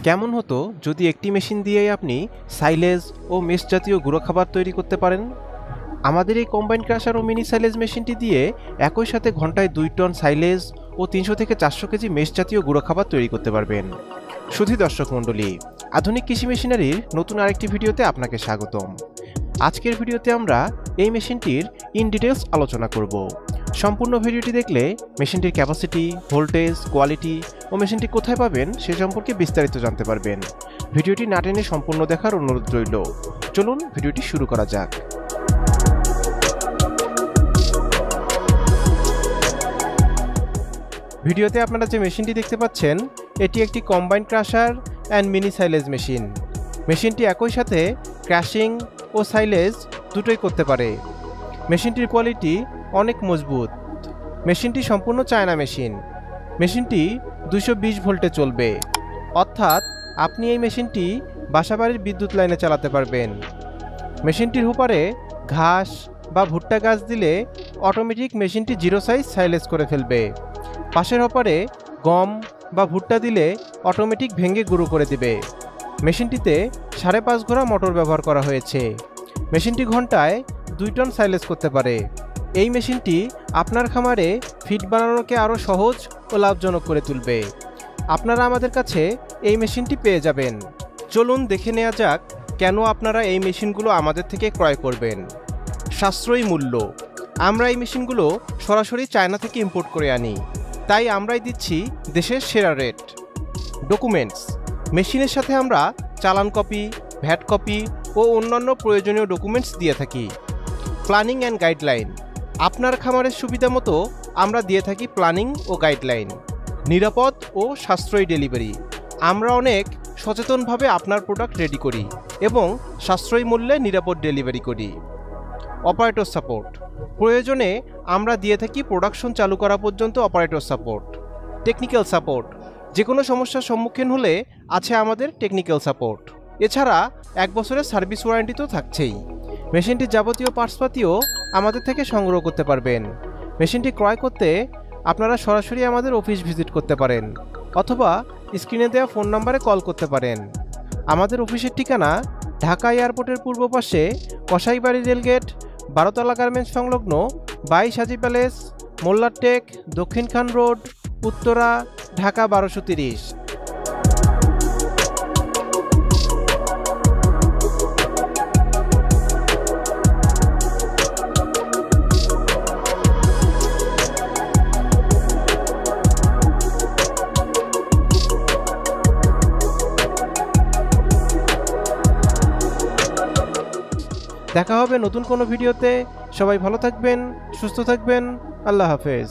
কেমন হতো যদি একটি মেশিন দিয়েই আপনি সাইলেজ ও মেশ জাতীয় গুঁড়ো খাবার তৈরি করতে পারেন? আমাদের এই কম্বাইন ক্রাশার ও মিনি সাইলেজ মেশিনটি দিয়ে একই সাথে ঘন্টায় 2 টন সাইলেজ ও 300 থেকে 400 কেজি মেশ জাতীয় গুঁড়ো খাবার তৈরি করতে পারবেন। শুধু দর্শক মণ্ডলী, আধুনিক কৃষি মেশিনারির নতুন আরেকটি ভিডিওতে আপনাকে স্বাগতম। আজকের ভিডিওতে আমরা এই মেশিনটির ইন ডিটেলস আলোচনা করব। সম্পূর্ণ ভিডিওটি দেখলে মেশিনটির ক্যাপাসিটি, ভোল্টেজ, কোয়ালিটি ও মেশিনটি কোথায় পাবেন সে সম্পর্কে বিস্তারিত জানতে পারবেন। ভিডিওটি না টেনে সম্পূর্ণ দেখার অনুরোধ রইল। চলুন ভিডিওটি শুরু করা যাক। ভিডিওতে আপনারা যে মেশিনটি দেখতে পাচ্ছেন এটি একটি combine crusher and mini silage machine. মেশিনটি একই সাথে ক্র্যাশিং ও সাইলেজ দুটোই করতে পারে। মেশিনটির কোয়ালিটি অনেক মজবুত। মেশিনটি সম্পূর্ণ চায়না মেশিন। মেশিনটি 220 ভোল্টে চলবে, অর্থাৎ আপনি এই মেশিনটি বাসাবাড়ির বিদ্যুৎ লাইনে চালাতে পারবেন। মেশিনটির হুপারে ঘাস বা ভুট্টা গাছ দিলে অটোমেটিক মেশিনটি জিরো সাইজ সাইলেজ করে ফেলবে। পাশের হপারে গম বা ভুট্টা দিলে অটোমেটিক ভেঙে গুঁড়ো করে দিবে। মেশিনটিতে 5.5 ঘোড়া মোটর ব্যবহার করা হয়েছে। মেশিনটি ঘন্টায় 2 টন সাইলেজ করতে পারে। এই মেশিনটি আপনার খামারে ফিড বানানোকে আরও সহজ ও লাভজনক করে তুলবে। আপনারা আমাদের কাছে এই মেশিনটি পেয়ে যাবেন। চলুন দেখে নেওয়া যাক কেন আপনারা এই মেশিনগুলো আমাদের থেকে ক্রয় করবেন। সাশ্রয়ী মূল্য। আমরা এই মেশিনগুলো সরাসরি চায়না থেকে ইম্পোর্ট করে আনি, তাই আমরাই দিচ্ছি দেশের সেরা রেট। ডকুমেন্টস। মেশিনের সাথে আমরা চালান কপি, ভ্যাট কপি ও অন্যান্য প্রয়োজনীয় ডকুমেন্টস দিয়ে থাকি। Planning and guideline. আপনার খামারের সুবিধা মতো আমরা দিয়ে থাকি প্ল্যানিং ও গাইডলাইন। নিরাপদ ও সাশ্রয়ী ডেলিভারি। আমরা অনেক সচেতনভাবে আপনার প্রোডাক্ট রেডি করি এবং সাশ্রয়ী মূল্যে নিরাপদ ডেলিভারি করি। Operator support. প্রয়োজনে আমরা দিয়ে থাকি প্রোডাকশন চালু করা পর্যন্ত অপারেটর সাপোর্ট। Technical support. যে কোনো সমস্যার সম্মুখীন হলে আছে আমাদের টেকনিক্যাল সাপোর্ট। এছাড়া 1 বছরের সার্ভিস ওয়ারেন্টি তো থাকছেই। মেশিনটির যাবতীয় পার্টসপাতিও আমাদের থেকে সংগ্রহ করতে পারবেন। মেশিনটি ক্রয় করতে আপনারা সরাসরি আমাদের অফিস ভিজিট করতে পারেন অথবা স্ক্রিনে দেওয়া ফোন নম্বরে কল করতে পারেন। আমাদের অফিসের ঠিকানা ঢাকা এয়ারপোর্টের পূর্ব পাশে কসাইবাড়ি রেলগেট, 12তলা গার্মেন্টস সংলগ্ন 22 হাজি প্যালেস, মোল্লারটেক, দক্ষিণ খান রোড, উত্তরা, ঢাকা 1230। দেখা হবে নতুন কোনো ভিডিওতে। সবাই ভালো থাকবেন, সুস্থ থাকবেন। আল্লাহ হাফেজ।